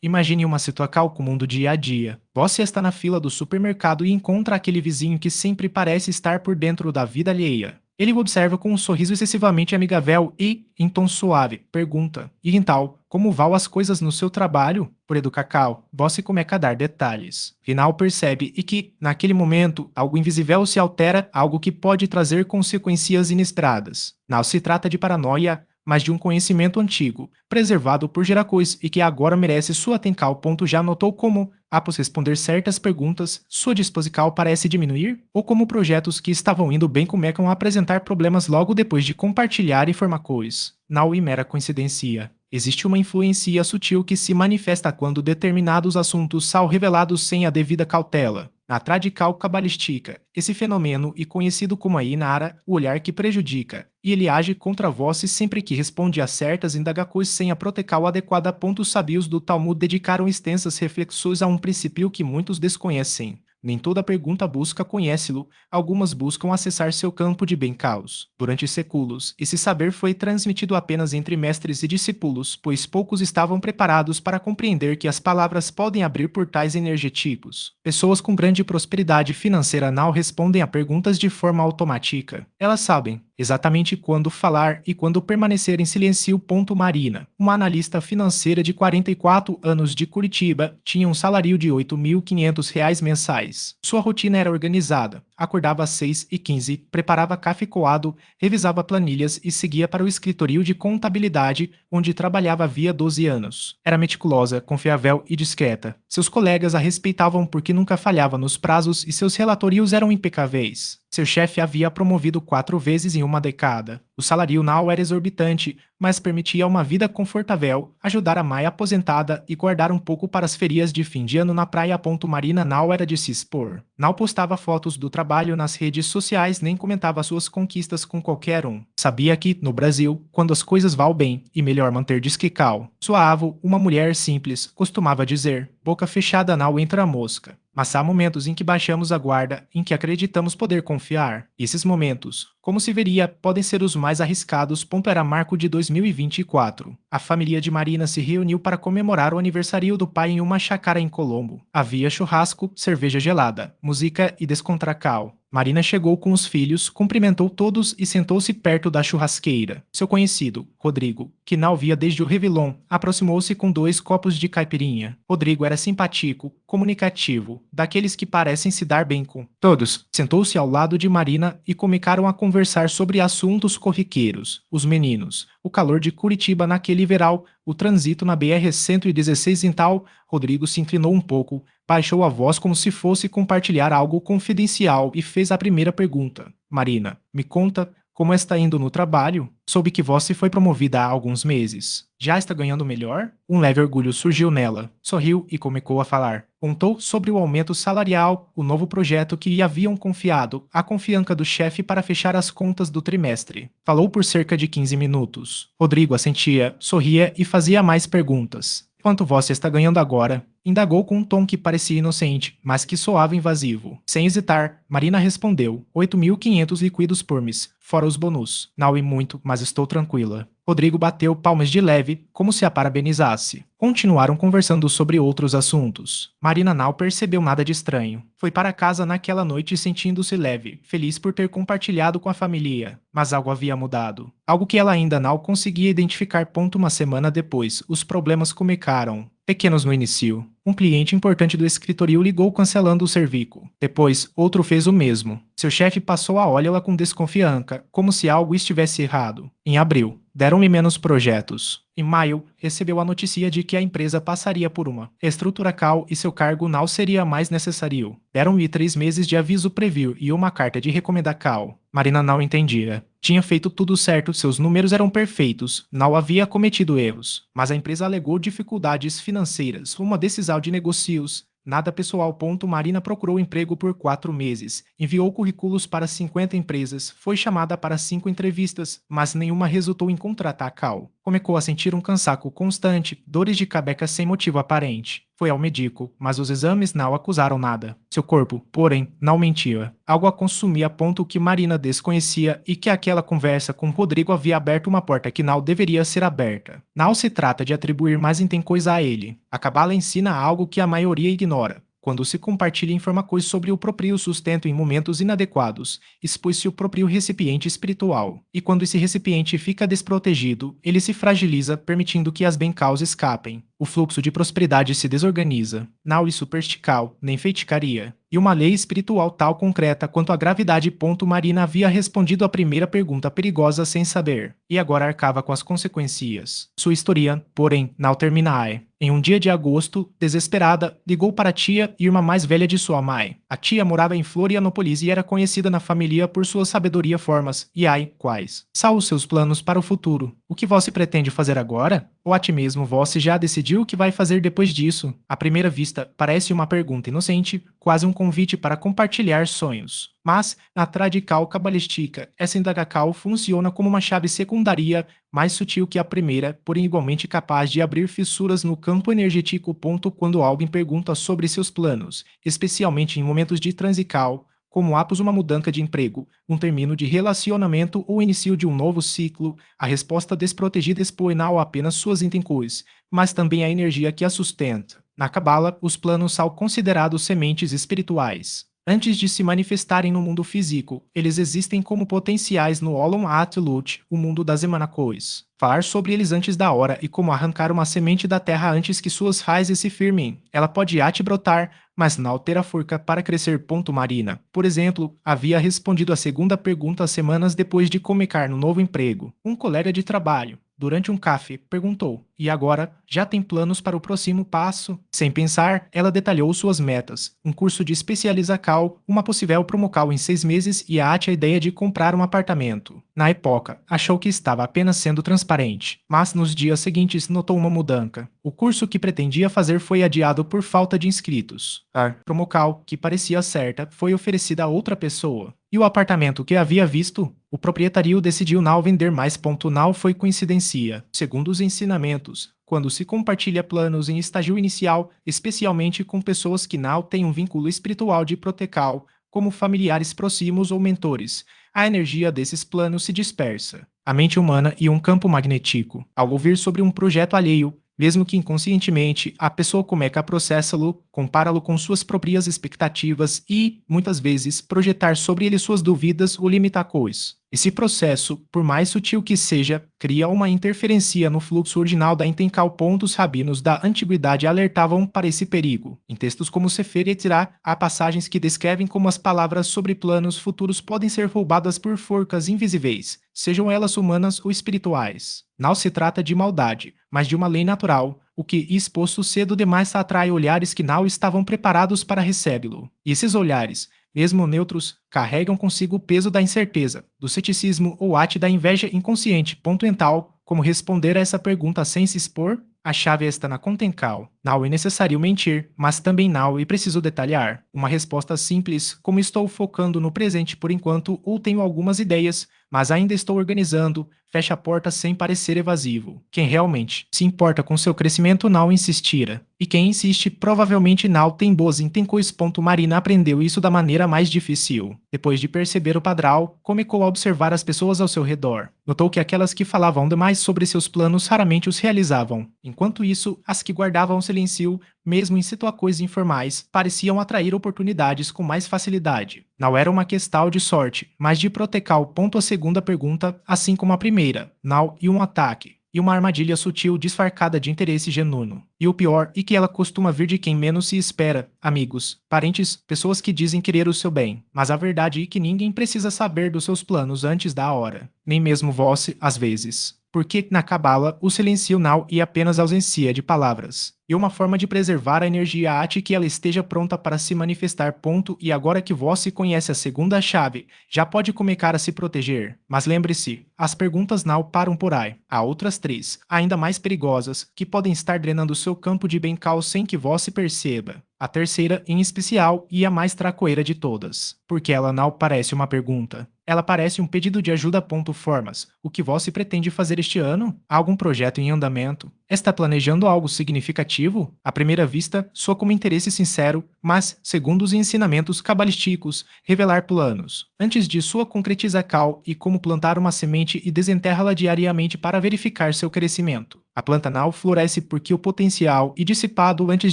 Imagine uma situação comum do dia a dia. Você está na fila do supermercado e encontra aquele vizinho que sempre parece estar por dentro da vida alheia. Ele o observa com um sorriso excessivamente amigável e, em tom suave, pergunta: E então, como vão as coisas no seu trabalho? Por educacau, você começa a dar detalhes. Final percebe e que, naquele momento, algo invisível se altera, algo que pode trazer consequências inesperadas. Não se trata de paranoia, mas de um conhecimento antigo, preservado por Geracois e que agora merece sua atenção. Já notou como, após responder certas perguntas, sua disposição parece diminuir? Ou como projetos que estavam indo bem começam a apresentar problemas logo depois de compartilhar informações? Não é mera coincidência. Existe uma influência sutil que se manifesta quando determinados assuntos são revelados sem a devida cautela. Na tradical cabalística, esse fenômeno é conhecido como a Inara, o olhar que prejudica, e ele age contra você sempre que responde a certas indagações sem a proteção adequada. Sabios do Talmud dedicaram extensas reflexões a um princípio que muitos desconhecem. Nem toda pergunta busca conhecê-lo, algumas buscam acessar seu campo de bem-caos. Durante séculos, esse saber foi transmitido apenas entre mestres e discípulos, pois poucos estavam preparados para compreender que as palavras podem abrir portais energéticos. Pessoas com grande prosperidade financeira não respondem a perguntas de forma automática. Elas sabem exatamente quando falar e quando permanecer em silêncio. Marina, uma analista financeira de 44 anos de Curitiba, tinha um salário de R$ 8.500 mensais. Sua rotina era organizada. Acordava às 6h15, preparava café coado, revisava planilhas e seguia para o escritório de contabilidade, onde trabalhava havia 12 anos. Era meticulosa, confiável e discreta. Seus colegas a respeitavam porque nunca falhava nos prazos e seus relatórios eram impecáveis. Seu chefe havia promovido 4 vezes em uma década. O salário não era exorbitante, mas permitia uma vida confortável, ajudar a mãe aposentada e guardar um pouco para as férias de fim de ano na praia. Marina não era de se expor. Não postava fotos do trabalho nas redes sociais nem comentava suas conquistas com qualquer um. Sabia que, no Brasil, quando as coisas vão bem e melhor manter discrical. Suave, uma mulher simples, costumava dizer, boca fechada não entra mosca. Mas há momentos em que baixamos a guarda, em que acreditamos poder confiar. Esses momentos, como se veria, podem ser os mais arriscados. Era março de 2024. A família de Marina se reuniu para comemorar o aniversário do pai em uma chácara em Colombo. Havia churrasco, cerveja gelada, música e descontracal. Marina chegou com os filhos, cumprimentou todos e sentou-se perto da churrasqueira. Seu conhecido, Rodrigo, que não via desde o Réveillon, aproximou-se com 2 copos de caipirinha. Rodrigo era simpático, comunicativo, daqueles que parecem se dar bem com todos. Sentou-se ao lado de Marina e começaram a conversar sobre assuntos corriqueiros, os meninos, o calor de Curitiba naquele verão, o trânsito na BR-116. Então, Rodrigo se inclinou um pouco, baixou a voz como se fosse compartilhar algo confidencial e fez a primeira pergunta. Marina, me conta como está indo no trabalho? Soube que você foi promovida há alguns meses. Já está ganhando melhor? Um leve orgulho surgiu nela. Sorriu e começou a falar. Contou sobre o aumento salarial, o novo projeto que lhe haviam confiado, a confiança do chefe para fechar as contas do trimestre. Falou por cerca de 15 minutos. Rodrigo assentia, sorria e fazia mais perguntas. Quanto você está ganhando agora? Indagou com um tom que parecia inocente, mas que soava invasivo. Sem hesitar, Marina respondeu: 8.500 líquidos por mês, fora os bônus. Não é muito, mas estou tranquila. Rodrigo bateu palmas de leve, como se a parabenizasse. Continuaram conversando sobre outros assuntos. Marina não percebeu nada de estranho. Foi para casa naquela noite sentindo-se leve, feliz por ter compartilhado com a família. Mas algo havia mudado. Algo que ela ainda não conseguia identificar. Uma semana depois, os problemas começaram. Pequenos no início. Um cliente importante do escritório ligou cancelando o serviço. Depois, outro fez o mesmo. Seu chefe passou a olhá-la com desconfiança, como se algo estivesse errado. Em abril, deram-lhe menos projetos. Em maio, recebeu a notícia de que a empresa passaria por uma estruturação e seu cargo não seria mais necessário. Deram-lhe 3 meses de aviso prévio e uma carta de recomendação. Marina não entendia. Tinha feito tudo certo, seus números eram perfeitos, não havia cometido erros. Mas a empresa alegou dificuldades financeiras, uma decisão de negócios. Nada pessoal. Marina procurou emprego por 4 meses, enviou currículos para 50 empresas, foi chamada para 5 entrevistas, mas nenhuma resultou em contratar Cal. Começou a sentir um cansaço constante, dores de cabeça sem motivo aparente. Foi ao médico, mas os exames não acusaram nada. Seu corpo, porém, não mentia. Algo a consumia a ponto que Marina desconhecia e que aquela conversa com Rodrigo havia aberto uma porta que não deveria ser aberta. Não se trata de atribuir mais coisa a ele. A Cabala ensina algo que a maioria ignora. Quando se compartilha informações sobre o próprio sustento em momentos inadequados, expõe-se o próprio recipiente espiritual. E quando esse recipiente fica desprotegido, ele se fragiliza, permitindo que as bem-causas escapem. O fluxo de prosperidade se desorganiza. Não é superstical, nem feitiçaria. E uma lei espiritual tal concreta quanto a gravidade. Marina havia respondido à primeira pergunta perigosa sem saber, e agora arcava com as consequências. Sua história, porém, não termina aí. Em um dia de agosto, desesperada, ligou para a tia, irmã mais velha de sua mãe. A tia morava em Florianópolis e era conhecida na família por sua sabedoria formas, e ai, quais. São os seus planos para o futuro. O que você pretende fazer agora? Ou a ti mesmo você já decidiu o que vai fazer depois disso? À primeira vista, parece uma pergunta inocente, quase um convite para compartilhar sonhos. Mas, na tradical cabalística, essa indagacal funciona como uma chave secundária mais sutil que a primeira, porém igualmente capaz de abrir fissuras no campo energético. Quando alguém pergunta sobre seus planos, especialmente em momentos de transical, como após uma mudança de emprego, um término de relacionamento ou início de um novo ciclo, a resposta desprotegida expõe não apenas suas intenções, mas também a energia que a sustenta. Na Cabala, os planos são considerados sementes espirituais. Antes de se manifestarem no mundo físico, eles existem como potenciais no Olam Atlut, o mundo das emanações. Falar sobre eles antes da hora e como arrancar uma semente da terra antes que suas raízes se firmem. Ela pode ate brotar, mas não ter a forca para crescer. Marina, por exemplo, havia respondido a segunda pergunta semanas depois de começar no novo emprego. Um colega de trabalho, durante um café, perguntou: e agora, já tem planos para o próximo passo? Sem pensar, ela detalhou suas metas: um curso de especialização, uma possível promoção em 6 meses e a ideia de comprar um apartamento. Na época, achou que estava apenas sendo transparente, mas nos dias seguintes notou uma mudança. O curso que pretendia fazer foi adiado por falta de inscritos. A promoção, que parecia certa, foi oferecida a outra pessoa. E o apartamento que havia visto? O proprietário decidiu não vender mais. Não foi coincidência. Segundo os ensinamentos, quando se compartilha planos em estágio inicial, especialmente com pessoas que não têm um vínculo espiritual de proteção, como familiares próximos ou mentores, a energia desses planos se dispersa. A mente humana e um campo magnético. Ao ouvir sobre um projeto alheio, mesmo que inconscientemente, a pessoa começa a processá-lo, compara-lo com suas próprias expectativas e, muitas vezes, projetar sobre ele suas dúvidas ou limitações. Esse processo, por mais sutil que seja, cria uma interferência no fluxo original da intenção. Os rabinos da antiguidade alertavam para esse perigo. Em textos como Sefer Yetzirah, há passagens que descrevem como as palavras sobre planos futuros podem ser roubadas por forcas invisíveis, sejam elas humanas ou espirituais. Não se trata de maldade, mas de uma lei natural, o que, exposto cedo demais, atrai olhares que não estavam preparados para recebê-lo. E esses olhares, mesmo neutros, carregam consigo o peso da incerteza, do ceticismo ou ate da inveja inconsciente. Então, como responder a essa pergunta sem se expor? A chave está na contencal. Não é necessário mentir, mas também não é preciso detalhar. Uma resposta simples, como estou focando no presente por enquanto ou tenho algumas ideias, mas ainda estou organizando, fecha a porta sem parecer evasivo. Quem realmente se importa com seu crescimento não insistirá. E quem insiste provavelmente não tem boas intenções. Marina aprendeu isso da maneira mais difícil. Depois de perceber o padrão, começou a observar as pessoas ao seu redor. Notou que aquelas que falavam demais sobre seus planos raramente os realizavam. Enquanto isso, as que guardavam silêncio, mesmo em situações informais, pareciam atrair oportunidades com mais facilidade. Não era uma questão de sorte, mas de proteção. A segunda pergunta, assim como a primeira, não e um ataque, e uma armadilha sutil disfarçada de interesse genuíno. E o pior é que ela costuma vir de quem menos se espera: amigos, parentes, pessoas que dizem querer o seu bem. Mas a verdade é que ninguém precisa saber dos seus planos antes da hora. Nem mesmo você, às vezes. Porque na Cabala, o silêncio não é apenas ausência de palavras. E uma forma de preservar a energia até que ela esteja pronta para se manifestar. E agora que você conhece a segunda chave, já pode começar a se proteger. Mas lembre-se, as perguntas não param por aí. Há outras 3, ainda mais perigosas, que podem estar drenando seu campo de bem-cal sem que você perceba. A terceira, em especial, e a mais tracoeira de todas. Porque ela não parece uma pergunta. Ela parece um pedido de ajuda. Formas. O que você pretende fazer este ano? Há algum projeto em andamento? Está planejando algo significativo? À primeira vista, soa como interesse sincero, mas, segundo os ensinamentos cabalísticos, revelar planos. Antes de sua concretiza cal e como plantar uma semente e desenterra-la diariamente para verificar seu crescimento. A planta nau floresce porque o potencial e dissipado antes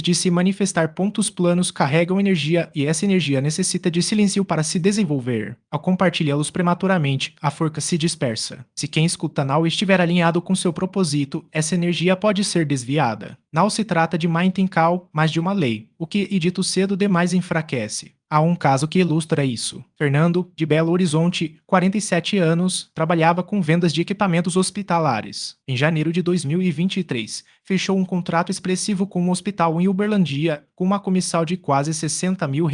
de se manifestar pontos planos carregam energia e essa energia necessita de silêncio para se desenvolver. Ao compartilhá-los prematuramente, a forca se dispersa. Se quem escuta nau estiver alinhado com seu propósito, essa energia pode ser desviada. Não se trata de Mainten Cal, mas de uma lei, o que, e dito cedo, demais enfraquece. Há um caso que ilustra isso. Fernando, de Belo Horizonte, 47 anos, trabalhava com vendas de equipamentos hospitalares. Em janeiro de 2023, fechou um contrato expressivo com um hospital em Uberlândia com uma comissão de quase R$ 60 mil.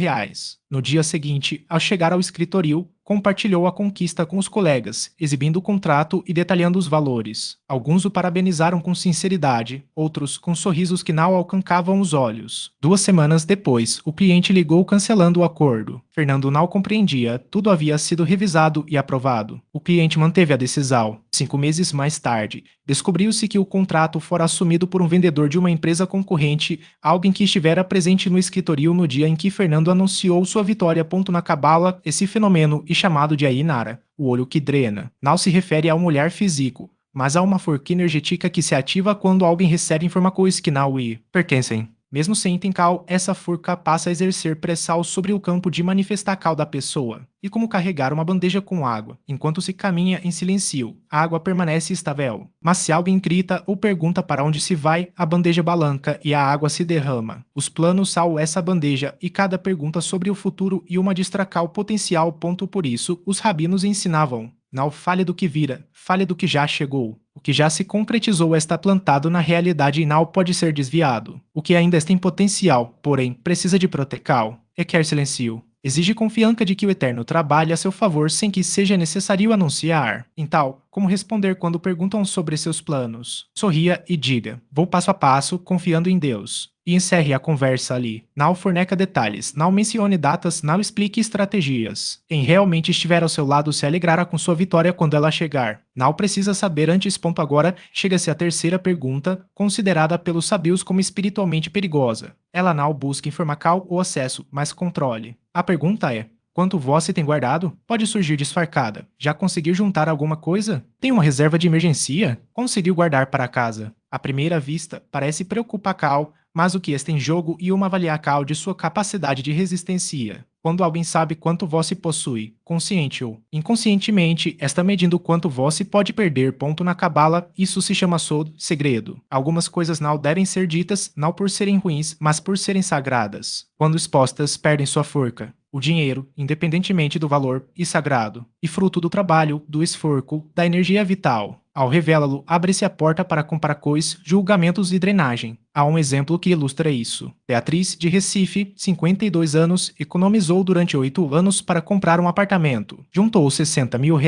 No dia seguinte, ao chegar ao escritório, compartilhou a conquista com os colegas, exibindo o contrato e detalhando os valores. Alguns o parabenizaram com sinceridade, outros com sorrisos que não alcançavam os olhos. 2 semanas depois, o cliente ligou cancelando o acordo. Fernando não compreendia, tudo havia sido revisado e aprovado. O cliente manteve a decisão. 5 meses mais tarde, descobriu-se que o contrato fora assumido por um vendedor de uma empresa concorrente, alguém que estivera presente no escritório no dia em que Fernando anunciou sua vitória. Na cabala, esse fenômeno é chamado de Ainara, o olho que drena. Não se refere a um olhar físico, mas a uma força energética que se ativa quando alguém recebe informações que não lhe pertencem. Mesmo sem tencal, essa forca passa a exercer pressão sobre o campo de manifestacal da pessoa. E como carregar uma bandeja com água, enquanto se caminha em silêncio, a água permanece estável. Mas se alguém grita ou pergunta para onde se vai, a bandeja balança e a água se derrama. Os planos são essa bandeja e cada pergunta sobre o futuro e uma distracal potencial. Por isso, os rabinos ensinavam: não fale do que vira, fale do que já chegou. O que já se concretizou está plantado na realidade e não pode ser desviado. O que ainda tem potencial, porém, precisa de protecal. E quer silêncio. Exige confiança de que o Eterno trabalhe a seu favor sem que seja necessário anunciar. Então, como responder quando perguntam sobre seus planos? Sorria e diga: vou passo a passo, confiando em Deus. E encerre a conversa ali. Não forneca detalhes, não mencione datas, não explique estratégias. Quem realmente estiver ao seu lado se alegrará com sua vitória quando ela chegar. Não precisa saber antes. Agora, chega-se a terceira pergunta, considerada pelos sábios como espiritualmente perigosa. Ela não busca informação ou acesso, mas controle. A pergunta é: quanto você tem guardado? Pode surgir disfarçada. Já conseguiu juntar alguma coisa? Tem uma reserva de emergência? Conseguiu guardar para casa? À primeira vista, parece preocupar Cal, mas o que está em jogo e uma avaliar Cal de sua capacidade de resistência. Quando alguém sabe quanto você possui, consciente ou inconscientemente, está medindo quanto você pode perder. Na cabala, isso se chama segredo. Algumas coisas não devem ser ditas, não por serem ruins, mas por serem sagradas. Quando expostas, perdem sua forca. O dinheiro, independentemente do valor, é sagrado, e fruto do trabalho, do esforço, da energia vital. Ao revelá-lo, abre-se a porta para comparacões, julgamentos e drenagem. Há um exemplo que ilustra isso. Beatriz, de Recife, 52 anos, economizou durante 8 anos para comprar um apartamento. Juntou R$ 60 mil.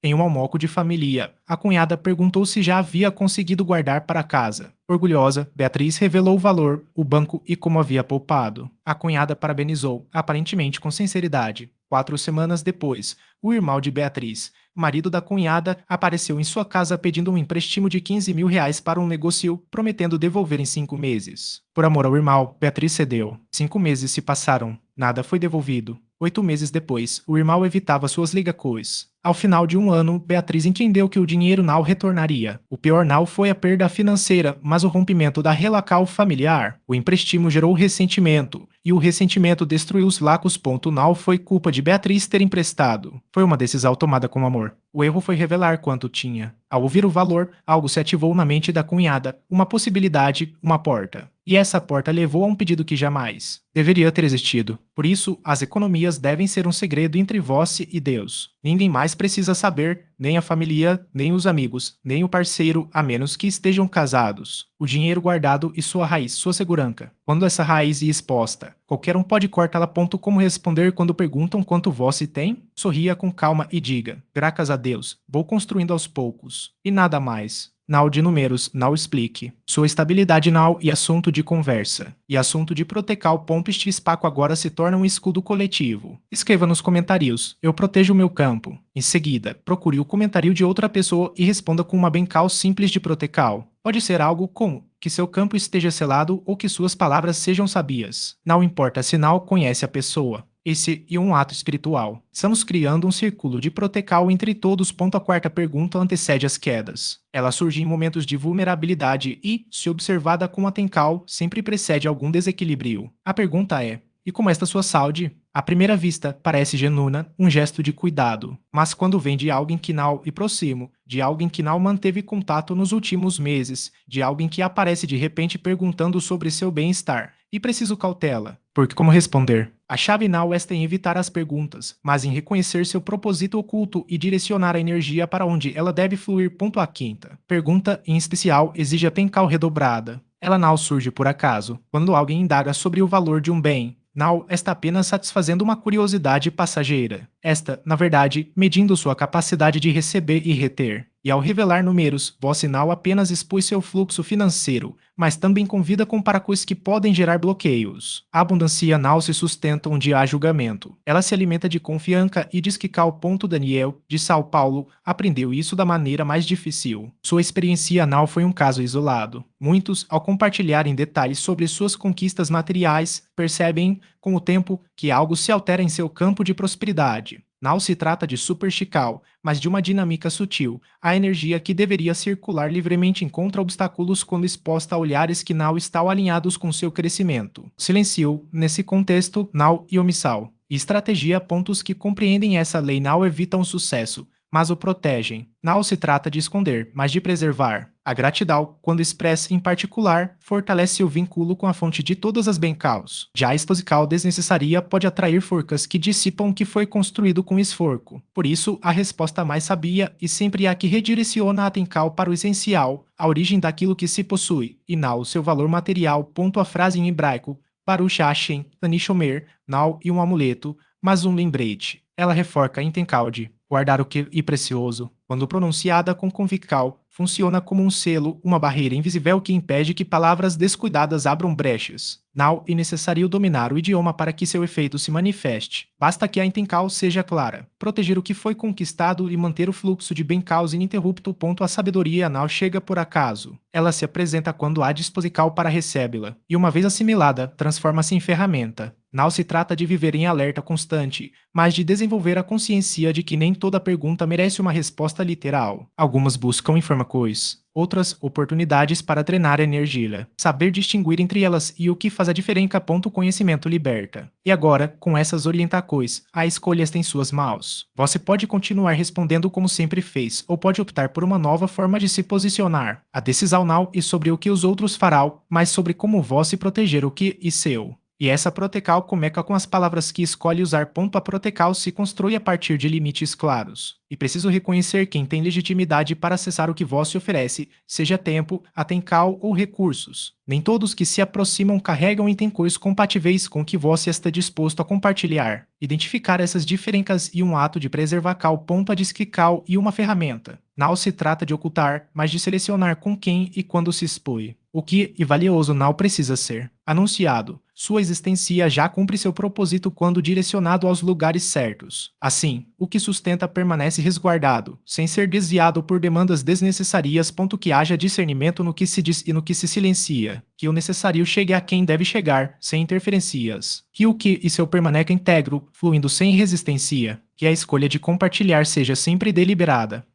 Em um almoço de família, a cunhada perguntou se já havia conseguido guardar para casa. Orgulhosa, Beatriz revelou o valor, o banco e como havia poupado. A cunhada parabenizou, aparentemente com sinceridade. 4 semanas depois, o irmão de Beatriz, marido da cunhada, apareceu em sua casa pedindo um empréstimo de R$ 15 mil para um negócio, prometendo devolver em 5 meses. Por amor ao irmão, Beatriz cedeu. 5 meses se passaram. Nada foi devolvido. 8 meses depois, o irmão evitava suas ligações. Ao final de 1 ano, Beatriz entendeu que o dinheiro não retornaria. O pior não foi a perda financeira, mas o rompimento da relação familiar. O empréstimo gerou ressentimento, e o ressentimento destruiu os laços. Não foi culpa de Beatriz ter emprestado. Foi uma decisão tomada com amor. O erro foi revelar quanto tinha. Ao ouvir o valor, algo se ativou na mente da cunhada, uma possibilidade, uma porta. E essa porta levou a um pedido que jamais deveria ter existido. Por isso, as economias devem ser um segredo entre você e Deus. Ninguém mais precisa saber, nem a família, nem os amigos, nem o parceiro, a menos que estejam casados. O dinheiro guardado e sua raiz, sua segurança. Quando essa raiz é exposta, qualquer um pode cortá-la. Como responder quando perguntam quanto você tem? Sorria com calma e diga: graças a Deus, vou construindo aos poucos. E nada mais. Não de números, não explique. Sua estabilidade não e assunto de conversa. E assunto de proteger o este espaço agora se torna um escudo coletivo. Escreva nos comentários: eu protejo o meu campo. Em seguida, procure o comentário de outra pessoa e responda com uma bencal simples de protecal. Pode ser algo como que seu campo esteja selado ou que suas palavras sejam sabias. Não importa se Nau conhece a pessoa. Esse é um ato espiritual. Estamos criando um círculo de protecal entre todos. A quarta pergunta antecede as quedas. Ela surge em momentos de vulnerabilidade e, se observada com atencal, sempre precede algum desequilíbrio. A pergunta é: e como está sua saúde? À primeira vista, parece genuína, um gesto de cuidado. Mas quando vem de alguém que não e próximo, de alguém que não manteve contato nos últimos meses, de alguém que aparece de repente perguntando sobre seu bem-estar, e preciso cautela. Porque como responder? A chave não está em evitar as perguntas, mas em reconhecer seu propósito oculto e direcionar a energia para onde ela deve fluir. A quinta pergunta, em especial, exige atenção redobrada. Ela não surge por acaso. Quando alguém indaga sobre o valor de um bem, não está apenas satisfazendo uma curiosidade passageira. Esta, na verdade, medindo sua capacidade de receber e reter. E ao revelar números, você não apenas expõe seu fluxo financeiro, mas também convida comparar coisas que podem gerar bloqueios. A abundância não se sustenta onde há julgamento. Ela se alimenta de confiança e diz que Daniel, de São Paulo, aprendeu isso da maneira mais difícil. Sua experiência não foi um caso isolado. Muitos, ao compartilharem detalhes sobre suas conquistas materiais, percebem, com o tempo, que algo se altera em seu campo de prosperidade. Não se trata de superstical, mas de uma dinâmica sutil. A energia que deveria circular livremente encontra obstáculos quando exposta a olhares que não estão alinhados com seu crescimento. Silencio, nesse contexto, não e omissão. E estratégia pontos que compreendem essa lei não evitam o sucesso, mas o protegem. Não se trata de esconder, mas de preservar. A gratidão, quando expressa em particular, fortalece o vínculo com a fonte de todas as bem-caus. Já a exposição desnecessária pode atrair forcas que dissipam o que foi construído com esforço. Por isso, a resposta mais sabia e sempre a que redireciona a atenção para o essencial, a origem daquilo que se possui, e não o seu valor material. A frase em hebraico, Baruch Hashem, Tanishomer, não e um amuleto, mas um lembrete. Ela reforça em Tencalde, guardar o que é precioso, quando pronunciada com convicção, funciona como um selo, uma barreira invisível que impede que palavras descuidadas abram brechas. Não é necessário dominar o idioma para que seu efeito se manifeste. Basta que a intenção seja clara. Proteger o que foi conquistado e manter o fluxo de bem-caus ininterrupto. A sabedoria não chega por acaso. Ela se apresenta quando há disposição para recebê-la, e uma vez assimilada, transforma-se em ferramenta. Não se trata de viver em alerta constante, mas de desenvolver a consciência de que nem toda pergunta merece uma resposta literal. Algumas buscam informações, outras oportunidades para treinar a energia. Saber distinguir entre elas e o que faz a diferença. O conhecimento liberta. E agora, com essas orientações, a escolha está em suas mãos. Você pode continuar respondendo como sempre fez, ou pode optar por uma nova forma de se posicionar. A decisão não é sobre o que os outros farão, mas sobre como você proteger o que é seu. E essa protecal começa com as palavras que escolhe usar. A protecal se constrói a partir de limites claros. E preciso reconhecer quem tem legitimidade para acessar o que você oferece, seja tempo, atenção ou recursos. Nem todos que se aproximam carregam intenções compatíveis com o que você está disposto a compartilhar. Identificar essas diferenças e um ato de preservação. A descrical e uma ferramenta. Não se trata de ocultar, mas de selecionar com quem e quando se expõe. O que é valioso não precisa ser anunciado. Sua existência já cumpre seu propósito quando direcionado aos lugares certos. Assim, o que sustenta permanece resguardado, sem ser desviado por demandas desnecessárias. Que haja discernimento no que se diz e no que se silencia. Que o necessário chegue a quem deve chegar, sem interferências. Que o que e seu permaneça íntegro, fluindo sem resistência. Que a escolha de compartilhar seja sempre deliberada.